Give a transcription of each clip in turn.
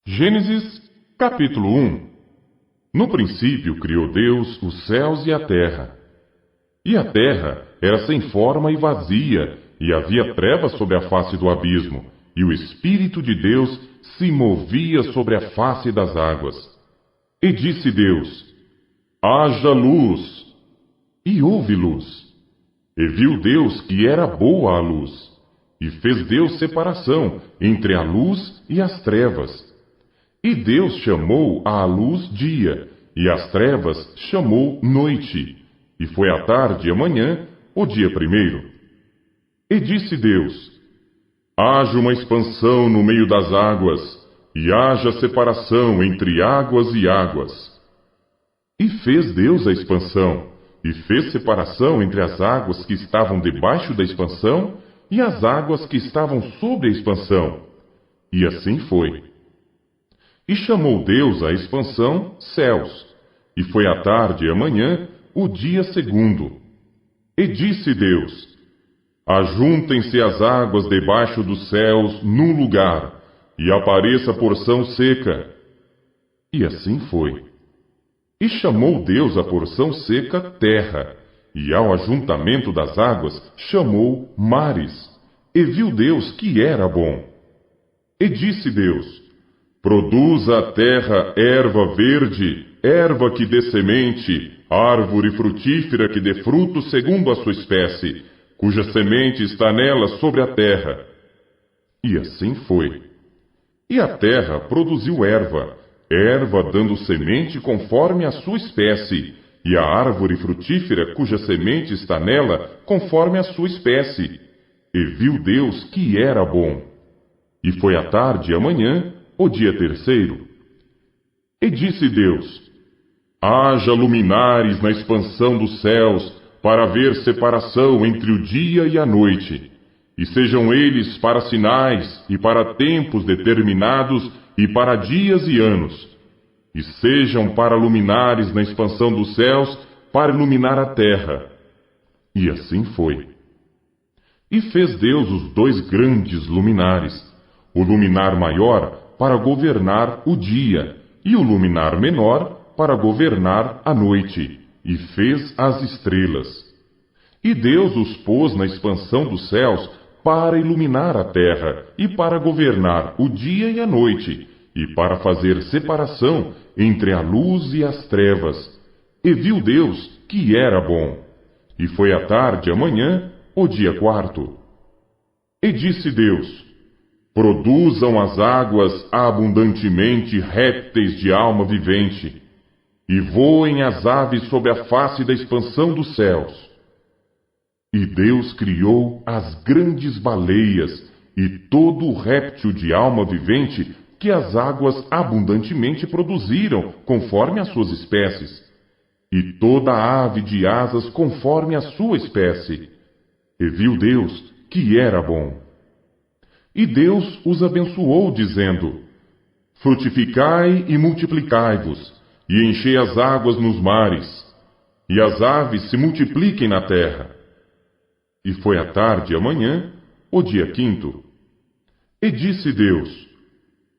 Gênesis, capítulo 1. No princípio criou Deus os céus e a terra. E a terra era sem forma e vazia, e havia trevas sobre a face do abismo, e o Espírito de Deus se movia sobre a face das águas. E disse Deus: haja luz. E houve luz. E viu Deus que era boa a luz. E fez Deus separação entre a luz e as trevas. E Deus chamou à luz dia, e às trevas chamou noite. E foi a tarde e a manhã, o dia primeiro. E disse Deus: haja uma expansão no meio das águas, e haja separação entre águas e águas. E fez Deus a expansão, e fez separação entre as águas que estavam debaixo da expansão e as águas que estavam sobre a expansão. E assim foi. E chamou Deus a expansão céus, e foi a tarde e a manhã, o dia segundo. E disse Deus: ajuntem-se as águas debaixo dos céus num lugar, e apareça porção seca. E assim foi. E chamou Deus a porção seca terra, e ao ajuntamento das águas chamou mares. E viu Deus que era bom. E disse Deus: produza a terra erva verde, erva que dê semente, árvore frutífera que dê fruto segundo a sua espécie, cuja semente está nela sobre a terra. E assim foi. E a terra produziu erva, erva dando semente conforme a sua espécie, e a árvore frutífera cuja semente está nela conforme a sua espécie. E viu Deus que era bom. E foi a tarde e a manhã, o dia terceiro. E disse Deus: haja luminares na expansão dos céus, para haver separação entre o dia e a noite, e sejam eles para sinais, e para tempos determinados, e para dias e anos, e sejam para luminares na expansão dos céus, para iluminar a terra. E assim foi. E fez Deus os dois grandes luminares, o luminar maior para governar o dia, e o luminar menor para governar a noite, e fez as estrelas. E Deus os pôs na expansão dos céus para iluminar a terra, e para governar o dia e a noite, e para fazer separação entre a luz e as trevas. E viu Deus que era bom. E foi a tarde e a manhã, o dia quarto. E disse Deus: produzam as águas abundantemente répteis de alma vivente, e voem as aves sobre a face da expansão dos céus. E Deus criou as grandes baleias e todo o réptil de alma vivente que as águas abundantemente produziram, conforme as suas espécies, e toda ave de asas conforme a sua espécie. E viu Deus que era bom. E Deus os abençoou, dizendo: frutificai e multiplicai-vos, e enchei as águas nos mares, e as aves se multipliquem na terra. E foi a tarde e a manhã, o dia quinto. E disse Deus: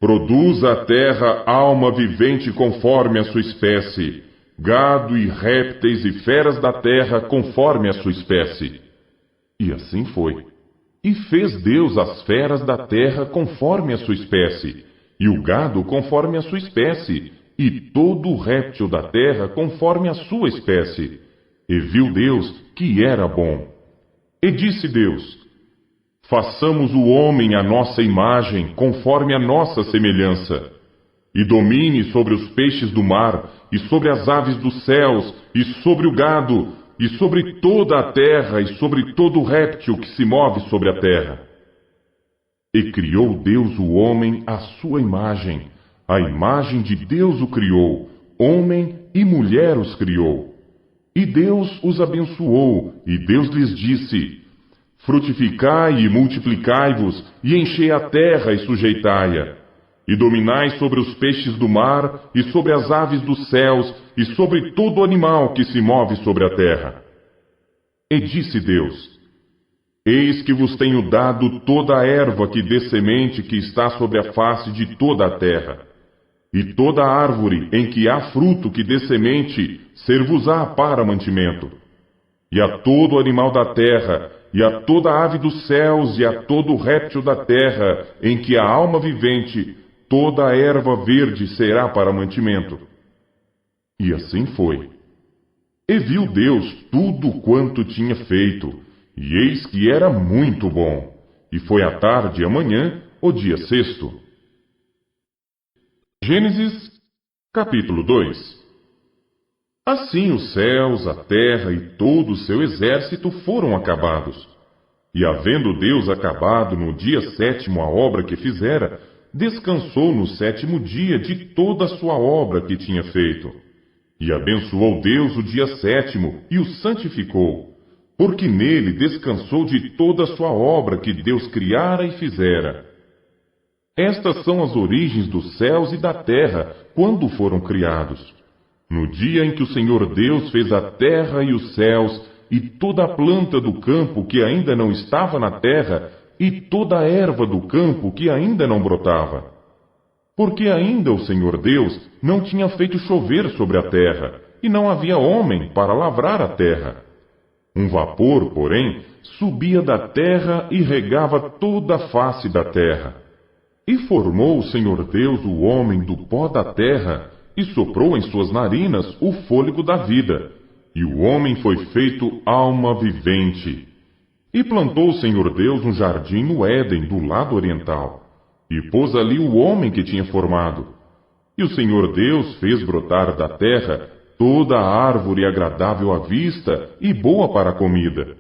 produza a terra alma vivente conforme a sua espécie, gado e répteis e feras da terra conforme a sua espécie. E assim foi. E fez Deus as feras da terra conforme a sua espécie, e o gado conforme a sua espécie, e todo o réptil da terra conforme a sua espécie. E viu Deus que era bom. E disse Deus: façamos o homem à nossa imagem, conforme a nossa semelhança, e domine sobre os peixes do mar, e sobre as aves dos céus, e sobre o gado, e sobre toda a terra, e sobre todo o réptil que se move sobre a terra. E criou Deus o homem à sua imagem, a imagem de Deus o criou, homem e mulher os criou. E Deus os abençoou, e Deus lhes disse: frutificai e multiplicai-vos, e enchei a terra e sujeitai-a, e dominai sobre os peixes do mar, e sobre as aves dos céus, e sobre todo animal que se move sobre a terra. E disse Deus: eis que vos tenho dado toda a erva que dê semente que está sobre a face de toda a terra, e toda árvore em que há fruto que dê semente, ser-vos-á para mantimento. E a todo animal da terra, e a toda ave dos céus, e a todo réptil da terra, em que há alma vivente, toda a erva verde será para mantimento. E assim foi. E viu Deus tudo quanto tinha feito, e eis que era muito bom. E foi à tarde e amanhã, o dia sexto. Gênesis, capítulo 2. Assim os céus, a terra e todo o seu exército foram acabados. E havendo Deus acabado no dia sétimo a obra que fizera, descansou no sétimo dia de toda a sua obra que tinha feito. E abençoou Deus o dia sétimo e o santificou, porque nele descansou de toda a sua obra que Deus criara e fizera. Estas são as origens dos céus e da terra, quando foram criados. No dia em que o Senhor Deus fez a terra e os céus, e toda a planta do campo que ainda não estava na terra, e toda a erva do campo que ainda não brotava. Porque ainda o Senhor Deus não tinha feito chover sobre a terra, e não havia homem para lavrar a terra. Um vapor, porém, subia da terra e regava toda a face da terra. E formou o Senhor Deus o homem do pó da terra, e soprou em suas narinas o fôlego da vida, e o homem foi feito alma vivente. E plantou o Senhor Deus um jardim no Éden, do lado oriental, e pôs ali o homem que tinha formado. E o Senhor Deus fez brotar da terra toda a árvore agradável à vista e boa para a comida,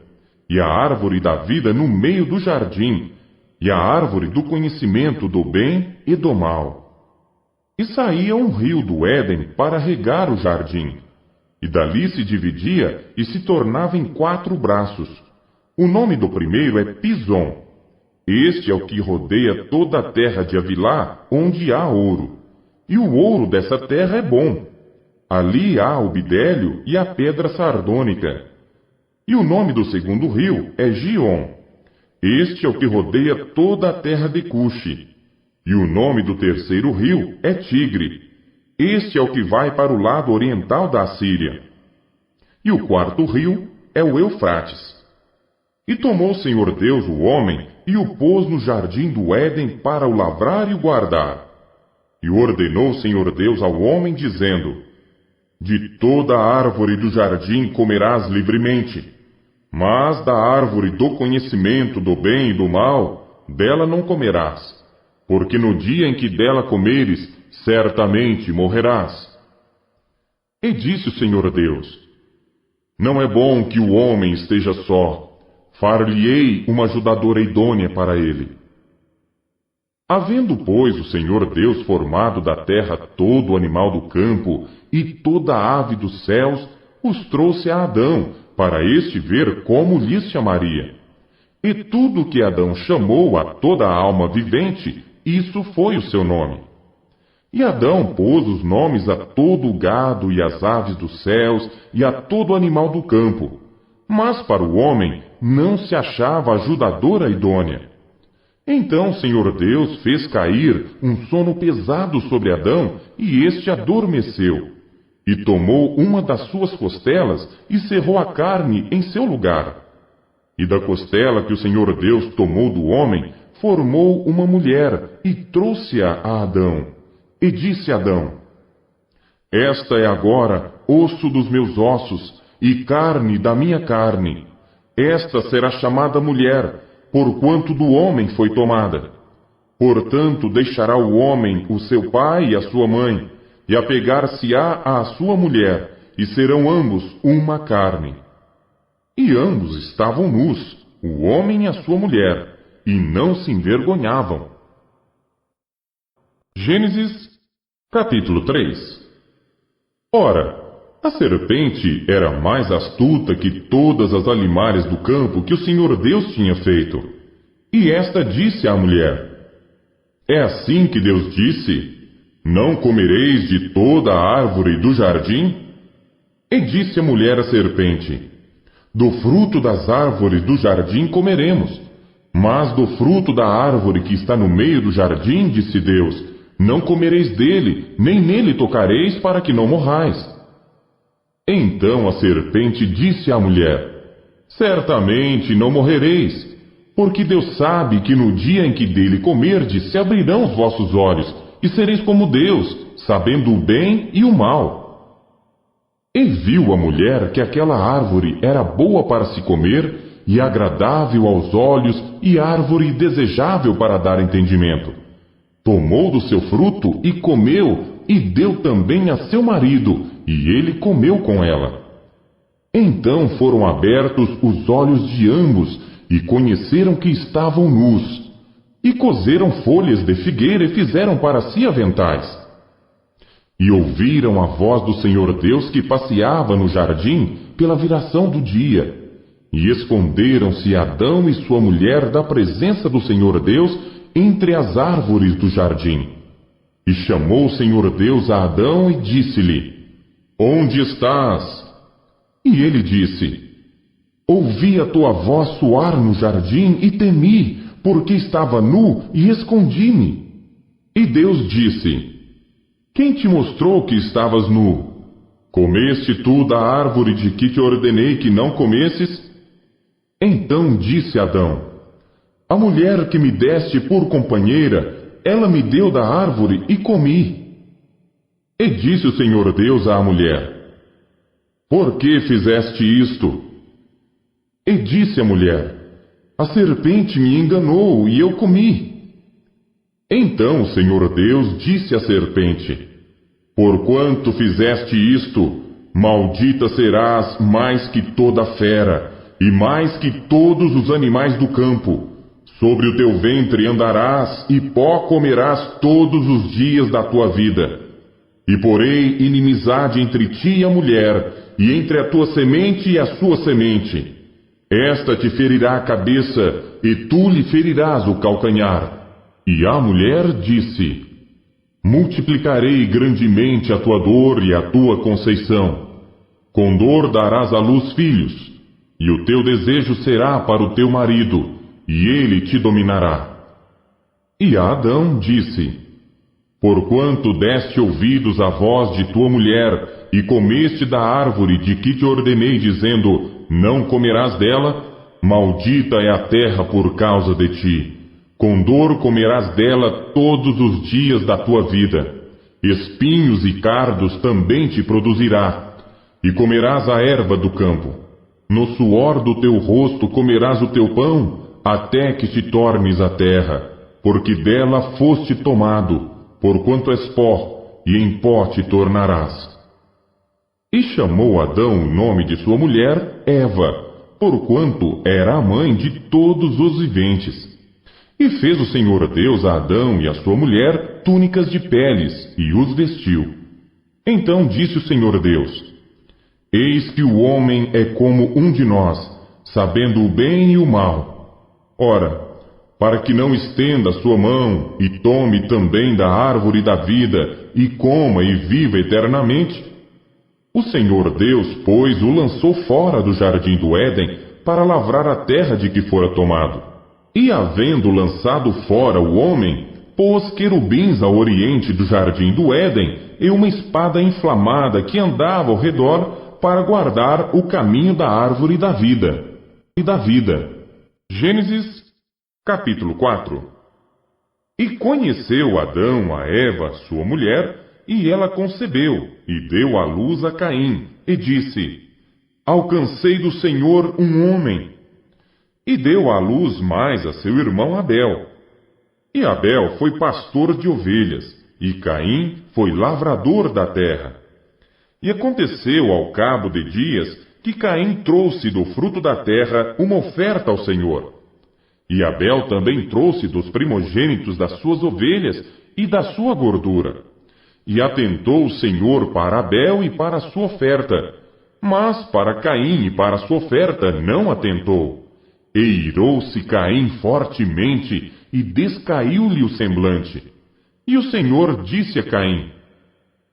e a árvore da vida no meio do jardim, e a árvore do conhecimento do bem e do mal. E saía um rio do Éden para regar o jardim, e dali se dividia e se tornava em 4 braços. O nome do primeiro é Pison. Este é o que rodeia toda a terra de Havilá, onde há ouro. E o ouro dessa terra é bom. Ali há o bidélio e a pedra sardônica. E o nome do segundo rio é Gion. Este é o que rodeia toda a terra de Cuxi. E o nome do terceiro rio é Tigre. Este é o que vai para o lado oriental da Assíria. E o quarto rio é o Eufrates. E tomou o Senhor Deus o homem e o pôs no jardim do Éden para o lavrar e o guardar. E ordenou o Senhor Deus ao homem, dizendo: De toda a árvore do jardim comerás livremente, mas da árvore do conhecimento do bem e do mal, dela não comerás. Porque no dia em que dela comeres, certamente morrerás. E disse o Senhor Deus: Não é bom que o homem esteja só, far-lhe-ei uma ajudadora idônea para ele. Havendo, pois, o Senhor Deus formado da terra todo animal do campo e toda ave dos céus, os trouxe a Adão, para este ver como lhes chamaria. E tudo que Adão chamou a toda a alma vivente, isso foi o seu nome. E Adão pôs os nomes a todo o gado e as aves dos céus e a todo animal do campo. Mas para o homem não se achava ajudadora idônea. Então o Senhor Deus fez cair um sono pesado sobre Adão, e este adormeceu. E tomou uma das suas costelas e cerrou a carne em seu lugar. E da costela que o Senhor Deus tomou do homem, formou uma mulher e trouxe-a a Adão. E disse Adão: Esta é agora osso dos meus ossos e carne da minha carne. Esta será chamada mulher, porquanto do homem foi tomada. Portanto deixará o homem o seu pai e a sua mãe, e apegar-se-á à sua mulher, e serão ambos uma carne. E ambos estavam nus, o homem e a sua mulher, e não se envergonhavam. Gênesis, capítulo 3. Ora, a serpente era mais astuta que todas as animais do campo que o Senhor Deus tinha feito. E esta disse à mulher: É assim que Deus disse: Não comereis de toda a árvore do jardim? E disse a mulher à serpente: Do fruto das árvores do jardim comeremos, mas do fruto da árvore que está no meio do jardim, disse Deus, não comereis dele, nem nele tocareis, para que não morrais. Então a serpente disse à mulher: Certamente não morrereis, porque Deus sabe que no dia em que dele comerdes, se abrirão os vossos olhos, e sereis como Deus, sabendo o bem e o mal. E viu a mulher que aquela árvore era boa para se comer, e agradável aos olhos, e árvore desejável para dar entendimento. Tomou do seu fruto e comeu, e deu também a seu marido, e ele comeu com ela. Então foram abertos os olhos de ambos, e conheceram que estavam nus. E coseram folhas de figueira e fizeram para si aventais. E ouviram a voz do Senhor Deus que passeava no jardim pela viração do dia. E esconderam-se Adão e sua mulher da presença do Senhor Deus entre as árvores do jardim. E chamou o Senhor Deus a Adão e disse-lhe: Onde estás? E ele disse: Ouvi a tua voz soar no jardim e temi, porque estava nu e escondi-me. E Deus disse: Quem te mostrou que estavas nu? Comeste tu da árvore de que te ordenei que não comesses? Então disse Adão: A mulher que me deste por companheira, ela me deu da árvore e comi. E disse o Senhor Deus à mulher: Por que fizeste isto? E disse a mulher: A serpente me enganou e eu comi. Então o Senhor Deus disse à serpente: Porquanto fizeste isto, maldita serás mais que toda fera, e mais que todos os animais do campo. Sobre o teu ventre andarás, e pó comerás todos os dias da tua vida. E porei inimizade entre ti e a mulher, e entre a tua semente e a sua semente. Esta te ferirá a cabeça, e tu lhe ferirás o calcanhar. E a mulher disse: Multiplicarei grandemente a tua dor e a tua conceição. Com dor darás à luz filhos, e o teu desejo será para o teu marido, e ele te dominará. E a Adão disse: Porquanto deste ouvidos à voz de tua mulher, e comeste da árvore de que te ordenei, dizendo: Não comerás dela, maldita é a terra por causa de ti. Com dor comerás dela todos os dias da tua vida. Espinhos e cardos também te produzirá, e comerás a erva do campo. No suor do teu rosto comerás o teu pão, até que te tornes a terra, porque dela foste tomado, porquanto és pó, e em pó te tornarás. E chamou Adão o nome de sua mulher Eva, porquanto era a mãe de todos os viventes. E fez o Senhor Deus a Adão e a sua mulher túnicas de peles, e os vestiu. Então disse o Senhor Deus: Eis que o homem é como um de nós, sabendo o bem e o mal. Ora, para que não estenda a sua mão, e tome também da árvore da vida, e coma e viva eternamente, o Senhor Deus, pois, o lançou fora do jardim do Éden, para lavrar a terra de que fora tomado. E havendo lançado fora o homem, pôs querubins ao oriente do jardim do Éden, e uma espada inflamada que andava ao redor, para guardar o caminho da árvore da vida. Gênesis, capítulo 4. E conheceu Adão a Eva, sua mulher, e ela concebeu, e deu à luz a Caim, e disse: Alcancei do Senhor um homem. E deu à luz mais a seu irmão Abel. E Abel foi pastor de ovelhas, e Caim foi lavrador da terra. E aconteceu ao cabo de dias que Caim trouxe do fruto da terra uma oferta ao Senhor. E Abel também trouxe dos primogênitos das suas ovelhas e da sua gordura. E atentou o Senhor para Abel e para a sua oferta, mas para Caim e para a sua oferta não atentou. E irou-se Caim fortemente e descaiu-lhe o semblante. E o Senhor disse a Caim: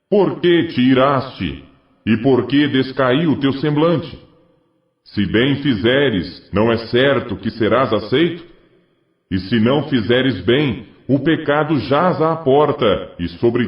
Por que te iraste? E por que descaiu o teu semblante? Se bem fizeres, não é certo que serás aceito? E se não fizeres bem, o pecado jaz à porta, e sobre